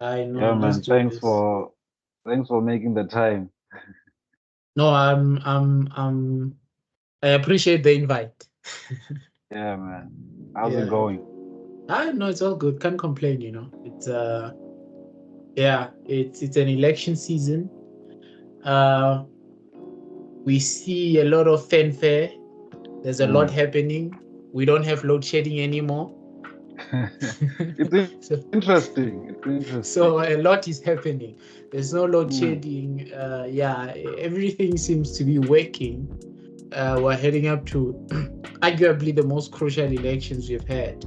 I know. Yeah, Let's man. do this. Thanks for making the time. No, I appreciate the invite. Yeah, man. How's it Yeah. going? I know it's all good. Can't complain, you know. It's yeah, it's an election season. Uh we see a lot of fanfare. There's a lot Mm. happening. We don't have load shedding anymore. It's So interesting. It's interesting. so a lot is happening. There's no load Mm. shedding. Yeah, everything seems to be working. We're heading up to arguably the most crucial elections we've had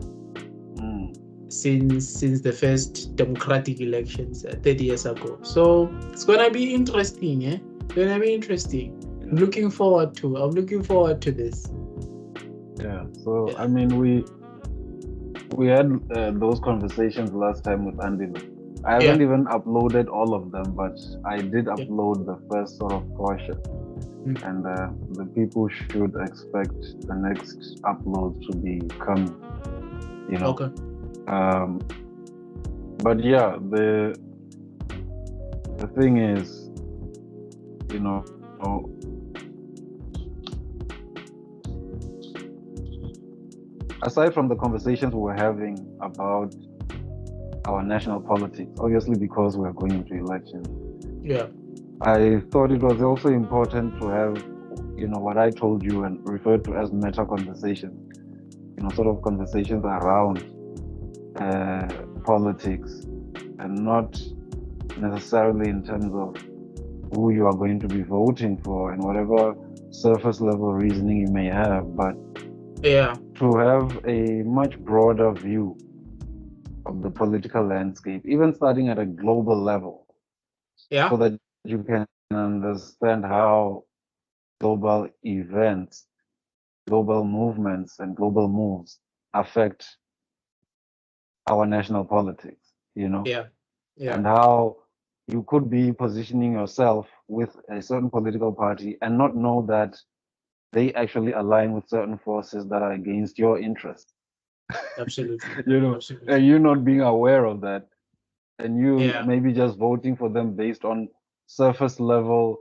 Mm. since the first democratic elections 30 years ago. So it's gonna be interesting, eh? It's gonna be interesting. I'm Yeah. looking forward to. I'm looking forward to this. Yeah. So Yeah. I mean, we had those conversations last time with Andy. I Yeah. haven't even uploaded all of them, but I did Yeah. upload the first sort of portion, Mm. and the people should expect the next upload to be coming. You know. Okay. Um, but yeah, the thing is, you know, aside from the conversations we were having about our national politics, obviously because we're going into elections, Yeah. I thought it was also important to have, what I told you and referred to as meta conversations, sort of conversations around politics and not necessarily in terms of who you are going to be voting for and whatever surface level reasoning you may have, but Yeah. to have a much broader view of the political landscape, even starting at a global level, Yeah. so that you can understand how global events, global movements, and global moves affect our national politics, Yeah. Yeah. and how you could be positioning yourself with a certain political party and not know that they actually align with certain forces that are against your interests. Absolutely. And Absolutely. you not being aware of that, and you Yeah. maybe just voting for them based on surface level,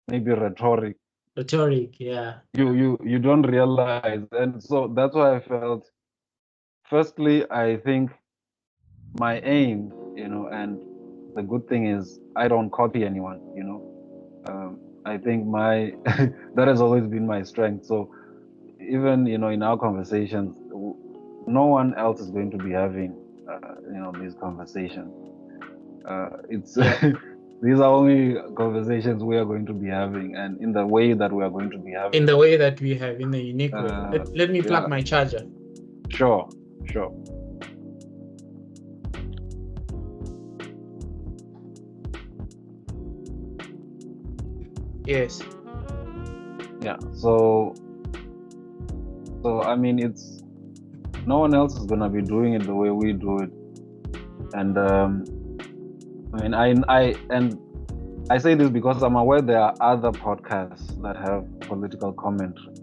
maybe rhetoric. Rhetoric. Yeah. You don't realize, and so that's why I felt. Firstly, I think my aim, and the good thing is I don't copy anyone. I think my that has always been my strength. So even in our conversations, no one else is going to be having these conversations. It's Yeah. these are only conversations we are going to be having, and in the way that we are going to be In having the them. way that we have, in a unique way. Let me plug Yeah, my charger. sure, sure. Yes. Yeah. So I mean, it's no one else is gonna be doing it the way we do it, and I mean, I say this because I'm aware there are other podcasts that have political commentary,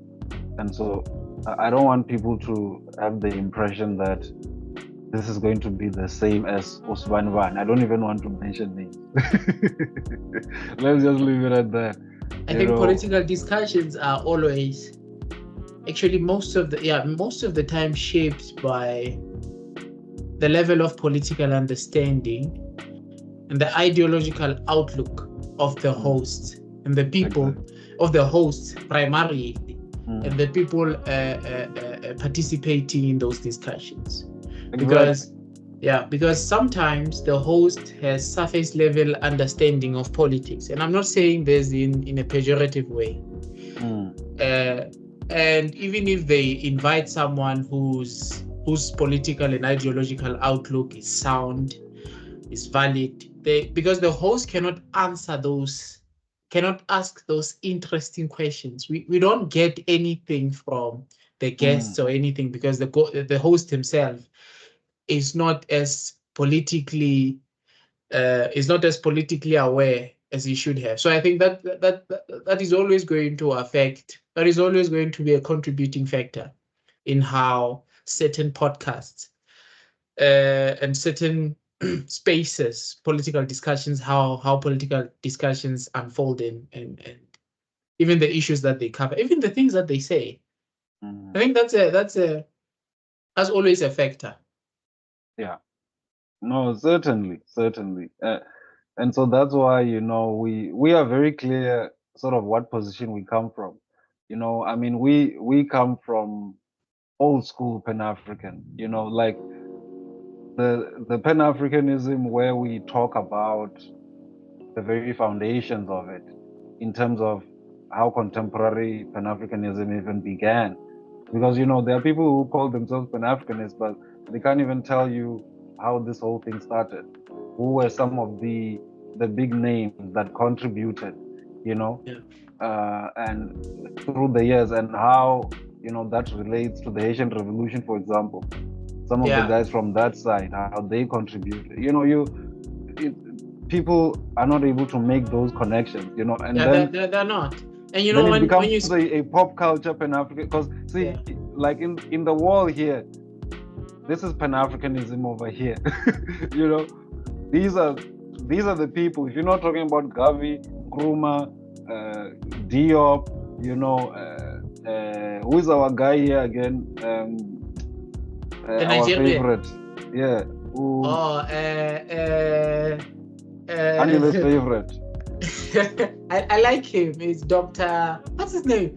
and so I don't want people to have the impression that this is going to be the same as Usman Van. I don't even want to mention names. Let's just leave it at that. I You think know, political discussions are always actually most of the time shaped by the level of political understanding and the ideological outlook of the host and the people exactly. of the hosts primarily and the Mm, people participating in those discussions exactly. because sometimes the host has surface level understanding of politics, and I'm not saying this in a pejorative way. Mm, uh, and even if they invite someone whose political and ideological outlook is sound, is valid, because the host cannot ask those interesting questions. We don't get anything from the mm, guests or anything because the host himself is not as politically aware as he should have. So I think that is always going to affect. That is always going to be a contributing factor in how certain podcasts and certain spaces, political discussions, how political discussions unfold and even the issues that they cover, even the things that they say. I think that's always a factor. Yeah. No, certainly. And so that's why, we are very clear sort of what position we come from. I mean, we come from old school Pan-African, like the Pan-Afrikanism where we talk about the very foundations of it in terms of how contemporary Pan-Africanism even began. Because, there are people who call themselves Pan-Africanists, but they can't even tell you how this whole thing started. Who were some of the big names that contributed, and through the years, and how, that relates to the Haitian Revolution, for example. Some of the guys from that side, how they contributed. People are not able to make those connections, and then they're not. And then it becomes a pop culture Pan-African, because like in the wall here, this is Pan-Africanism over here. These are the people. If you're not talking about Gavi, Nkrumah, Diop, who is our guy here again? Our favorite, Anile's favorite. I like him. It's Dr. What's his name?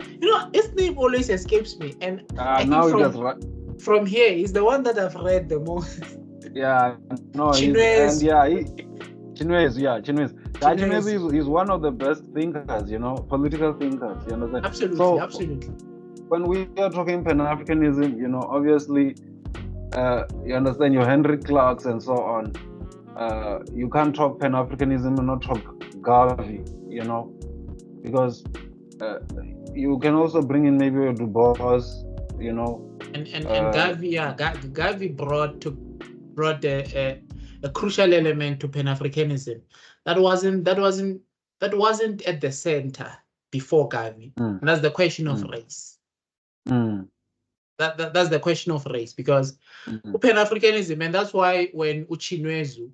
His name always escapes me. And now he does right. From here, he's the one that I've read the most. Yeah, no, Chinwez. Chinwez is one of the best thinkers, political thinkers. You understand? Absolutely. When we are talking Pan-Africanism, obviously, you understand your Henry Clarks and so on. You can't talk Pan-Africanism and not talk Gavi, because you can also bring in maybe a Du Bois, And Gavi brought a crucial element to Pan-Africanism that wasn't at the center before Gavi. And that's the question of race. That's the question of race, because Pan-Africanism, and that's why when Uchinwezu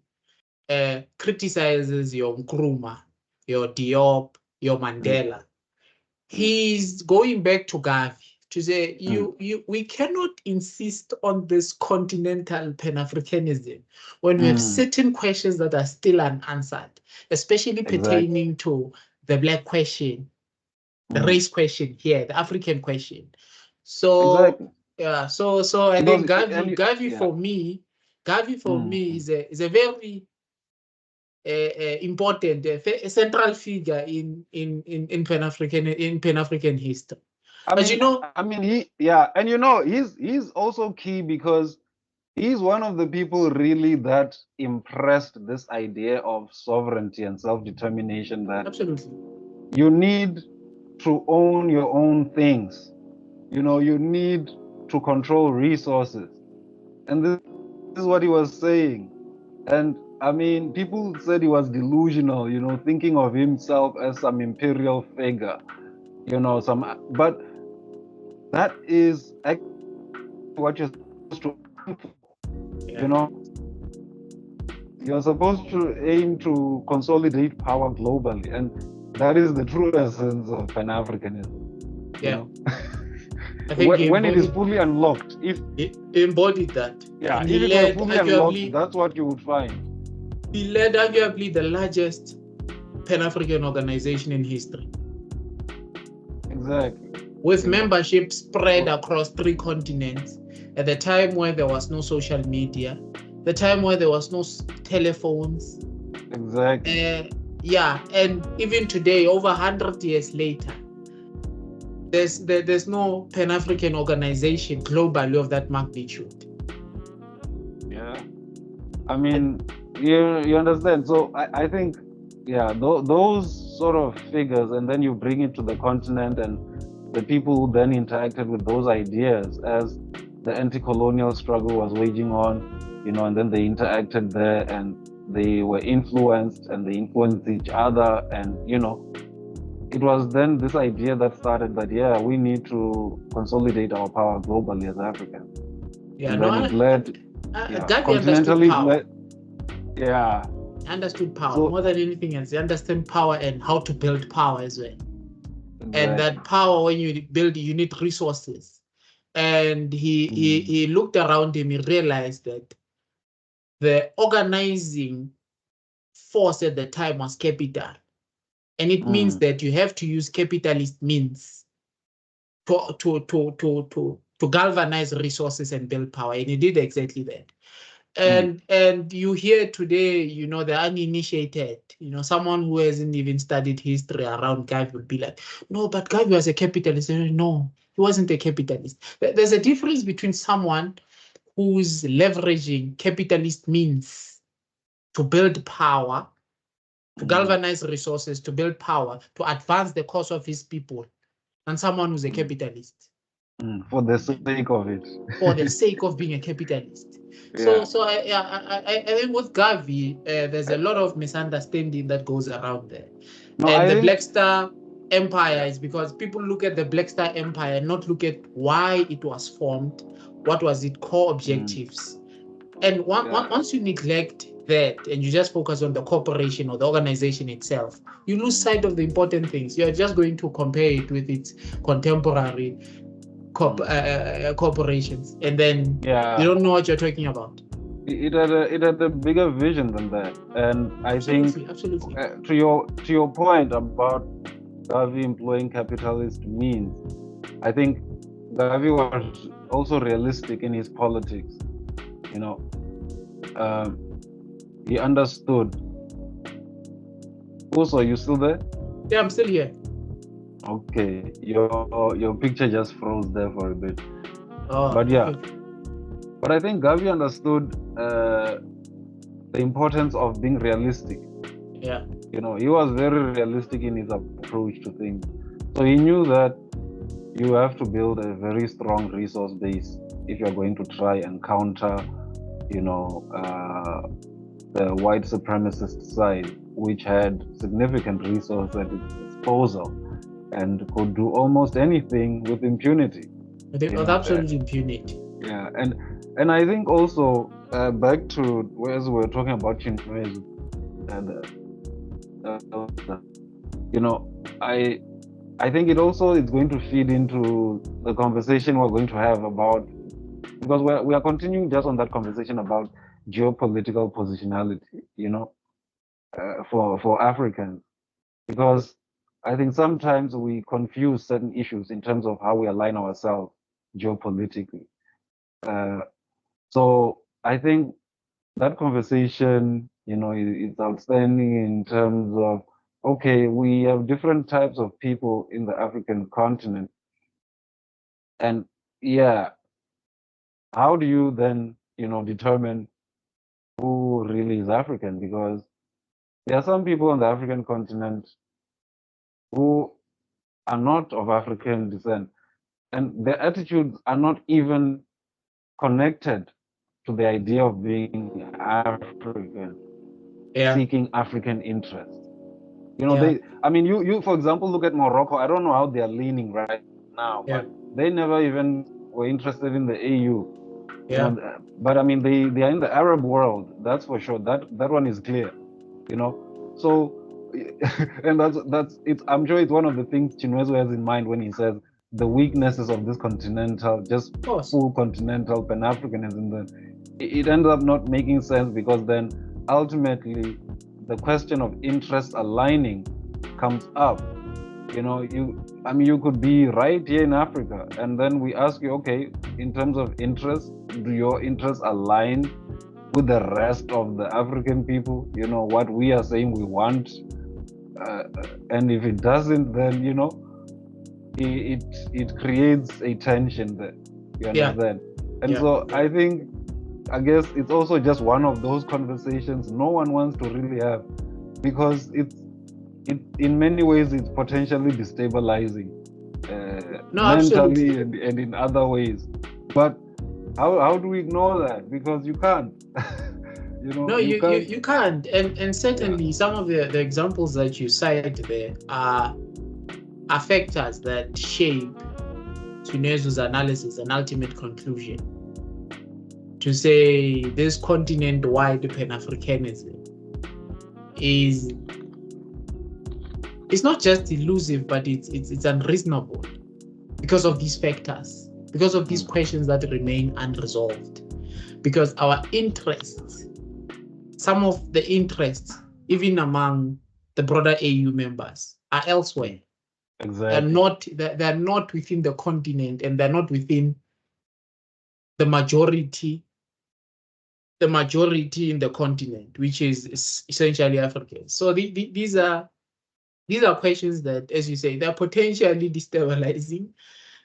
criticizes your Nkrumah, your Diop, your Mandela, he's going back to Gavi to say we cannot insist on this continental Pan-Africanism when we have certain questions that are still unanswered, especially pertaining to the Black question, the race question here, the African question. So so I think Gavi for me is a very important, a central figure in Pan-African history. He's also key because he's one of the people really that impressed this idea of sovereignty and self-determination, that absolutely you need to own your own things. You need to control resources. And this is what he was saying. And people said he was delusional, thinking of himself as some imperial figure, but that is actually what you're supposed to aim for. You're supposed to aim to consolidate power globally, and that is the true essence of Pan-Africanism. Yeah. I think when it is fully unlocked, if he embodied that, if it was fully unlocked, that's what you would find. He led arguably the largest Pan-African organization in history. Exactly. With membership spread across 3 continents at the time where there was no social media, the time where there was no telephones. Exactly. And even today, over 100 years later, there's no Pan-African organization globally of that magnitude. Yeah. You understand? So I think, those sort of figures, and then you bring it to the continent and the people who then interacted with those ideas as the anti-colonial struggle was waging on, and then they interacted there and they were influenced and they influenced each other, and it was then this idea that started that we need to consolidate our power globally as Africans. Yeah, and then it led Gavi continentally power. Yeah. He understood power So- more than anything else. He understood power and how to build power as well. And that Exactly. power, when you build, you need resources. And he looked around him, he realized that the organizing force at the time was capital. And it means that you have to use capitalist means to galvanize resources and build power. And he did exactly that. And you hear today, the uninitiated, someone who hasn't even studied history around Garvey would be like, no, but Garvey was a capitalist. No, he wasn't a capitalist. There's a difference between someone who's leveraging capitalist means to build power, to galvanize resources, to build power, to advance the cause of his people, and someone who's a capitalist. For the sake of it. For the sake of being a capitalist. Yeah. So I think with Garvey, there's a lot of misunderstanding that goes around there. No, and the Black Star Empire is because people look at the Black Star Empire and not look at why it was formed, what was its core objectives. And once you neglect that and you just focus on the corporation or the organization itself, you lose sight of the important things. You're just going to compare it with its contemporary corporations, and then you don't know what you're talking about. It had a bigger vision than that, and I think absolutely. To your point about Garvey employing capitalist means, I think Garvey was also realistic in his politics. He understood. Puso, you still there? Yeah, I'm still here. Okay, your picture just froze there for a bit. Oh, but yeah, okay. But I think Garvey understood the importance of being realistic. Yeah. He was very realistic in his approach to things. So he knew that you have to build a very strong resource base if you're going to try and counter, the white supremacist side, which had significant resources at its disposal and could do almost anything with impunity. With absolute impunity. Yeah, and I think also back to as we were talking about Chinese, I think it also is going to feed into the conversation we're going to have about, because we are continuing just on that conversation about geopolitical positionality, for Africans, because I think sometimes we confuse certain issues in terms of how we align ourselves geopolitically. So I think that conversation, is outstanding in terms of, okay, we have different types of people in the African continent. And how do you then, determine who really is African? Because there are some people on the African continent who are not of African descent, and their attitudes are not even connected to the idea of being African, seeking African interests. You for example, look at Morocco. I don't know how they are leaning right now, but they never even were interested in the AU. But I mean, they are in the Arab world. That's for sure. That one is clear. So, and that's it. I'm sure it's one of the things Chinwezo has in mind when he says the weaknesses of this continental, just full continental Pan-Africanism. Then it ends up not making sense, because then ultimately the question of interest aligning comes up. You could be right here in Africa, and then we ask you, okay, in terms of interest, do your interests align with the rest of the African people? What we are saying we want, and if it doesn't, then it creates a tension there. You understand? And so I guess it's also just one of those conversations no one wants to really have, because it in many ways it's potentially destabilizing, mentally and in other ways. But how do we ignore that? Because you can't. You can't. And certainly some of the examples that you cite there are factors that shape Chinwezo's analysis and ultimate conclusion. to say this continent-wide Pan-Africanism is, it's not just elusive, but it's unreasonable because of these factors, because of these questions that remain unresolved, because our interests, some of the interests, even among the broader AU members, are elsewhere. Exactly. They're not within the continent, and they're not within the majority in the continent, which is essentially Africa. So these are questions that, as you say, they're potentially destabilizing.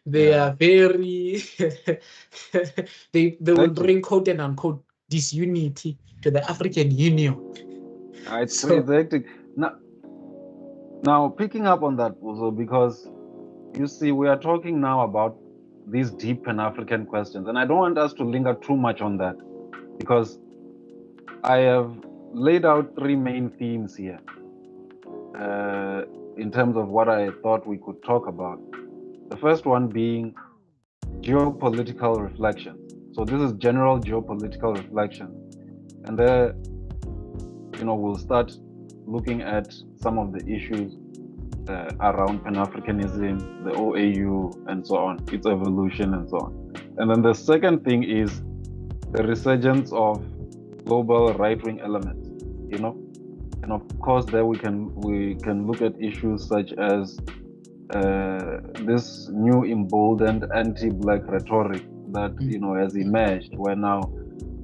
They are very they will bring quote and unquote disunity to the African Union. It's hectic. Now picking up on that also, because you see, we are talking now about these deep Pan-African questions, and I don't want us to linger too much on that, because I have laid out three main themes here in terms of what I thought we could talk about. The first one being geopolitical reflection. So this is general geopolitical reflection, and there, we'll start looking at some of the issues around Pan-Africanism, the OAU, and so on, its evolution and so on. And then the second thing is the resurgence of global right-wing elements, and of course there we can look at issues such as this new emboldened anti-black rhetoric that has emerged, where now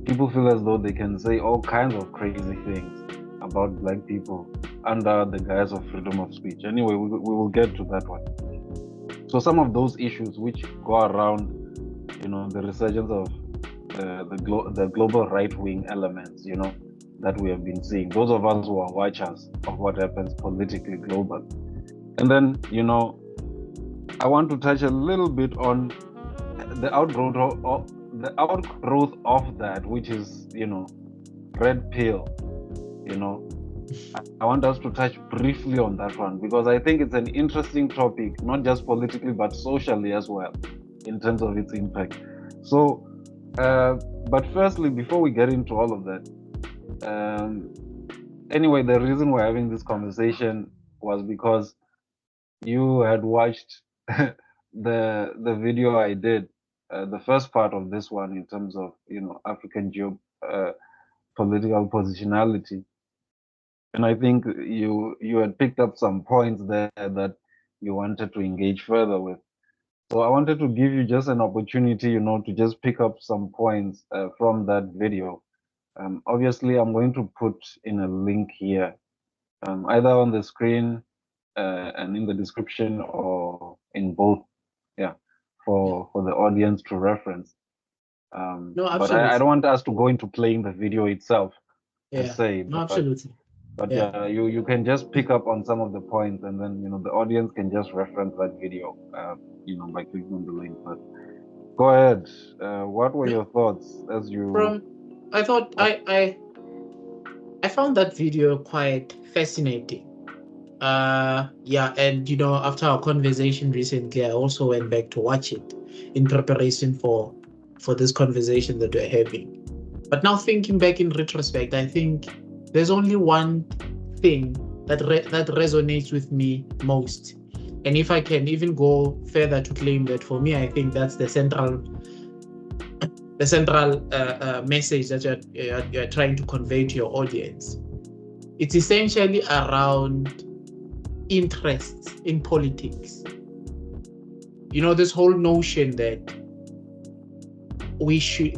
people feel as though they can say all kinds of crazy things about black people under the guise of freedom of speech. Anyway, we will get to that one. So some of those issues which go around, the resurgence of the global right-wing elements, that we have been seeing, those of us who are watchers of what happens politically global. And then, I want to touch a little bit on the outgrowth of that, which is, red pill. I want us to touch briefly on that one, because I think it's an interesting topic, not just politically, but socially as well, in terms of its impact. So, but firstly, before we get into all of that, anyway, the reason we're having this conversation was because you had watched the video I did, the first part of this one, in terms of African geopolitical positionality, and I think you had picked up some points there that you wanted to engage further with. So I wanted to give you just an opportunity, to just pick up some points from that video. Obviously, I'm going to put in a link here, either on the screen and in the description, or in both, for the audience to reference. No, absolutely. But I don't want us to go into playing the video itself, per se. No, absolutely. But you can just pick up on some of the points, and then the audience can just reference that video, by clicking on the link. But go ahead. What were your thoughts as you? I thought I found that video quite fascinating. And after our conversation recently, I also went back to watch it in preparation for this conversation that we're having. But now, thinking back in retrospect, I think there's only one thing that resonates with me most, and if I can even go further to claim that, for me, I think that's the central message that you're trying to convey to your audience. It's essentially around interests in politics. This whole notion that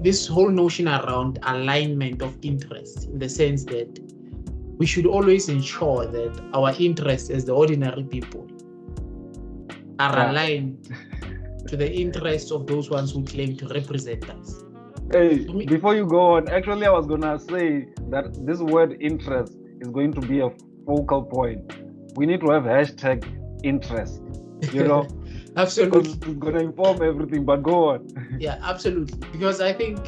this whole notion around alignment of interests, in the sense that we should always ensure that our interests as the ordinary people are aligned to the interests of those ones who claim to represent us. Hey, before you go on, actually, I was going to say that this word interest is going to be a focal point. We need to have hashtag interest, Absolutely. Because it's going to inform everything, but go on. Yeah, absolutely. Because I think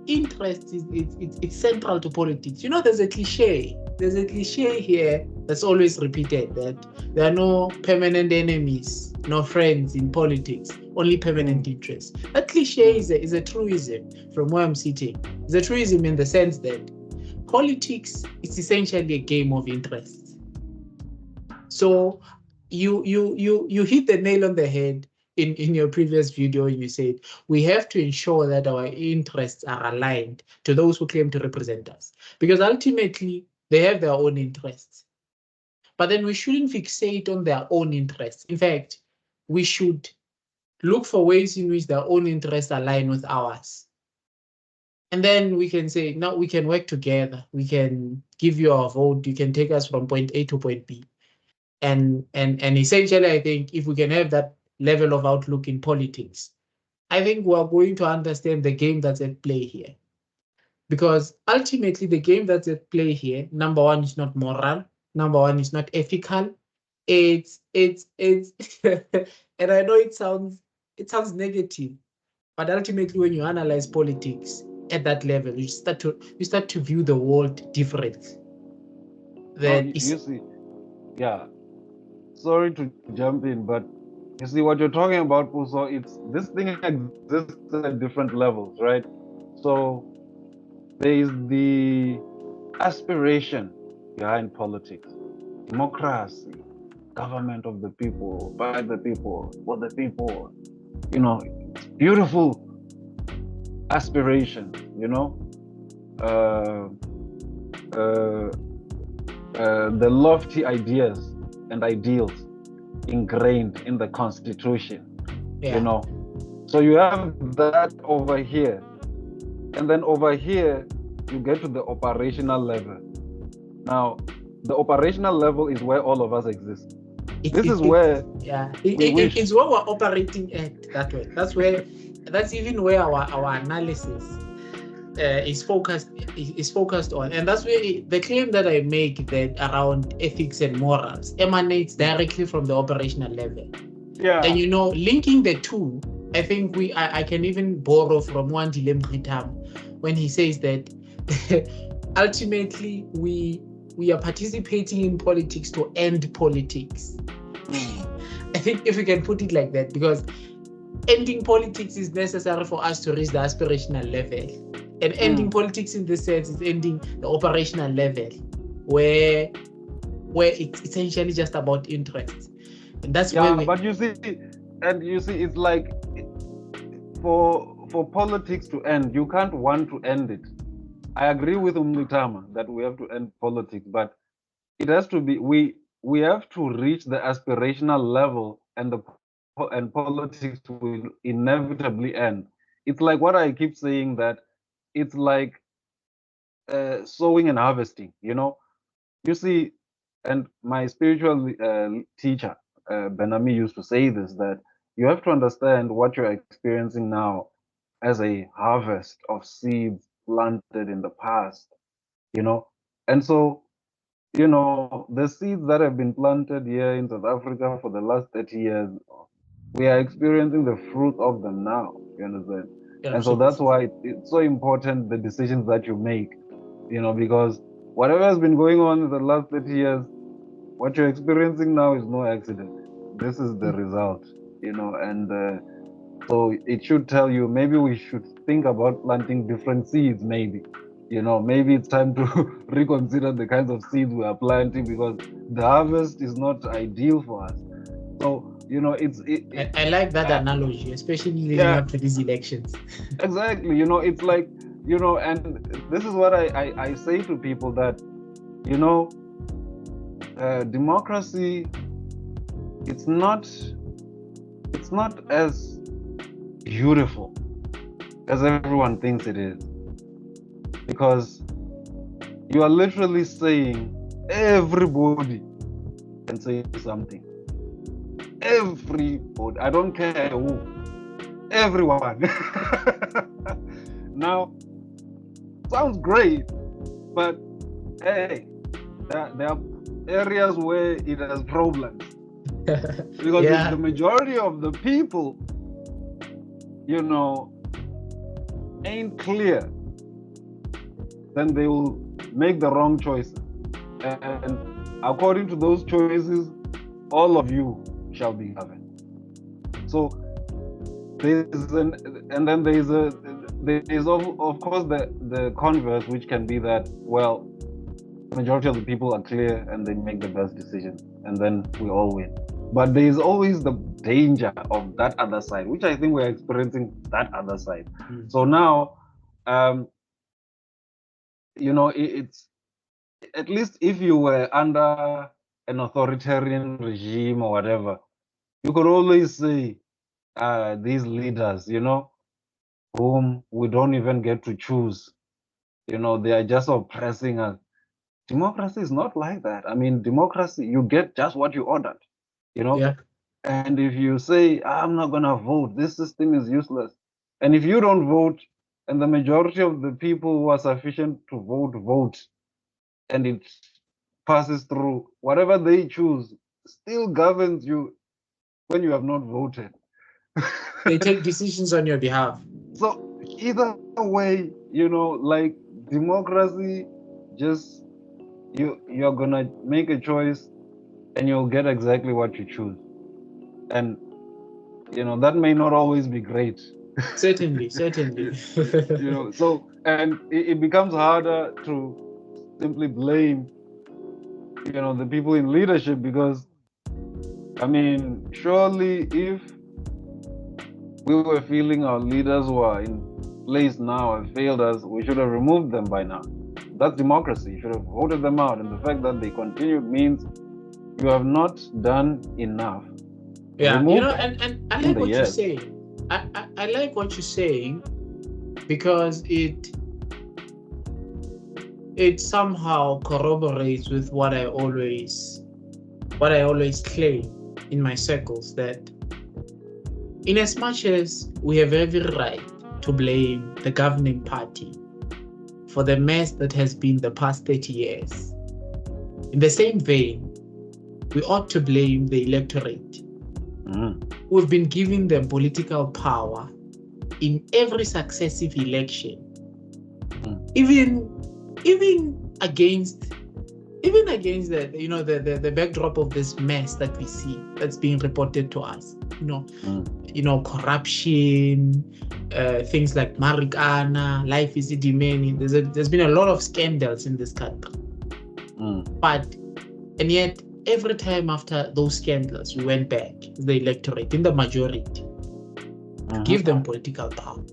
interest is central to politics. There's a cliche there's a cliche here that's always repeated, that there are no permanent enemies, no friends in politics, only permanent interests. That cliche is a truism from where I'm sitting. It's a truism in the sense that politics is essentially a game of interests. So you hit the nail on the head in your previous video. You said we have to ensure that our interests are aligned to those who claim to represent us, because ultimately they have their own interests. But then we shouldn't fixate on their own interests. In fact, we should look for ways in which their own interests align with ours. And then we can say, now we can work together. We can give you our vote. You can take us from point A to point B. And essentially, I think if we can have that level of outlook in politics, I think we are going to understand the game that's at play here. Because ultimately, the game that's at play here, number one, is not moral. Number one, is not ethical. It's and I know it sounds negative, but ultimately, when you analyze politics at that level, you start to view the world differently. You see, yeah. Sorry to jump in, but you see what you're talking about, Puso. This thing exists at different levels, right? So there is the aspiration behind politics, democracy, government of the people, by the people, for the people. You know, beautiful aspiration. You know, the lofty ideas and ideals ingrained in the Constitution. Yeah. You know, so you have that over here, and then over here you get to the operational level. Now, the operational level is where all of us exist. This is where it's where we're operating at that way. That's even where our analysis is focused on. And that's where the claim that I make that around ethics and morals emanates directly from the operational level. Yeah. And linking the two, I think I can even borrow from one Dilem Pritam when he says that ultimately we are participating in politics to end politics. I think if we can put it like that, because ending politics is necessary for us to reach the aspirational level. And ending politics in this sense is ending the operational level, where it's essentially just about interest. And that's where but you see, it's like for politics to end, you can't want to end it. I agree with Umlitama that we have to end politics, but it has to be we have to reach the aspirational level, and politics will inevitably end. It's like what I keep saying, that it's like sowing and harvesting. You see, and my spiritual teacher Benami used to say this, that you have to understand what you're experiencing now as a harvest of seeds planted in the past. And so the seeds that have been planted here in South Africa for the last 30 years, we are experiencing the fruit of them now. You understand? And so that's why it's so important, the decisions that you make, because whatever has been going on in the last 30 years, what you're experiencing now is no accident. This is the result, and so it should tell you, maybe we should think about planting different seeds, maybe. Maybe it's time to reconsider the kinds of seeds we are planting, because the harvest is not ideal for us. So, I like that analogy, especially leading up to these elections. Exactly. It's like, and this is what I say to people, that, democracy, it's not as beautiful as everyone thinks it is. Because you are literally saying everybody can say something. Everybody. I don't care who. Everyone. Now, sounds great, but hey, there are areas where it has problems. Because if the majority of the people, ain't clear, then they will make the wrong choices. and according to those choices, all of you shall be governed. So there is of course the converse, which can be that, well, the majority of the people are clear and they make the best decision, and then we all win. But there is always the danger of that other side, which I think we're experiencing that other side. So now, it's at least if you were under an authoritarian regime or whatever, you could always say, these leaders, whom we don't even get to choose, they are just oppressing us. Democracy is not like that. I mean, democracy, you get just what you ordered, Yeah. And if you say, I'm not going to vote, this system is useless. And if you don't vote, and the majority of the people who are sufficient to vote, and it passes through, whatever they choose still governs you when you have not voted. They take decisions on your behalf. So either way, like democracy, just you're gonna make a choice and you'll get exactly what you choose. And that may not always be great. Certainly. So and it becomes harder to simply blame the people in leadership, because I mean, surely if we were feeling our leaders who are in place now have failed us, we should have removed them by now. That's democracy. You should have voted them out. And the fact that they continued means you have not done enough. Yeah, and I like what you're saying. I like what you're saying, because it somehow corroborates with what I always claim in my circles, that in as much as we have every right to blame the governing party for the mess that has been the past 30 years, in the same vein, we ought to blame the electorate. We've been giving them political power in every successive election, even against the backdrop of this mess that we see that's being reported to us. Corruption, things like Marikana, life is demanding. There's been a lot of scandals in this country, and yet every time after those scandals, we went back, the electorate in the majority, to give them political power.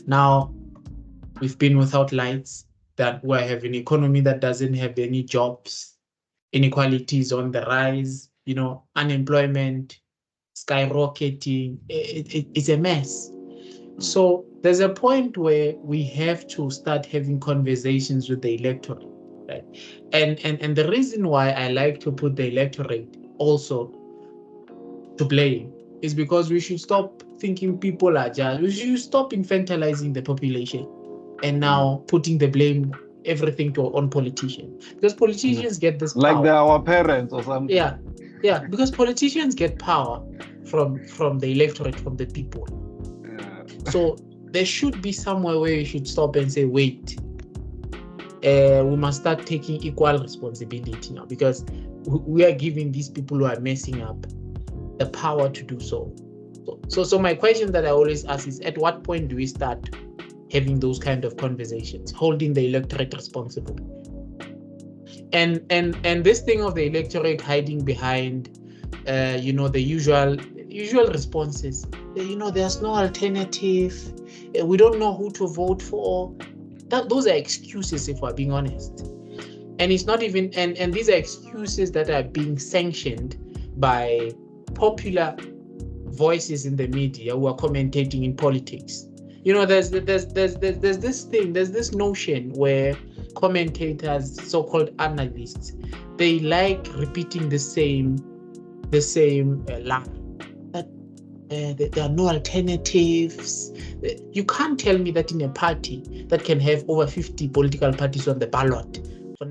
Now, we've been without lights, that we have an economy that doesn't have any jobs, inequality is on the rise, unemployment skyrocketing. It's a mess. So there's a point where we have to start having conversations with the electorate. Right? And the reason why I like to put the electorate also to blame is because we should stop thinking people are just, we should stop infantilizing the population and now putting the blame, everything on politicians. Because politicians get this power. Like they're our parents or something. Yeah, because politicians get power from the electorate, from the people. Yeah. So there should be somewhere where you should stop and say, wait, we must start taking equal responsibility now, because we are giving these people who are messing up the power to do so. So my question that I always ask is, at what point do we start having those kind of conversations, holding the electorate responsible? And this thing of the electorate hiding behind, the usual responses, there's no alternative, we don't know who to vote for. Those are excuses, if we're being honest. And it's not even, and these are excuses that are being sanctioned by popular voices in the media who are commentating in politics. There's this notion where commentators, so-called analysts, they like repeating the same line, that there are no alternatives. You can't tell me that in a party that can have over 50 political parties on the ballot for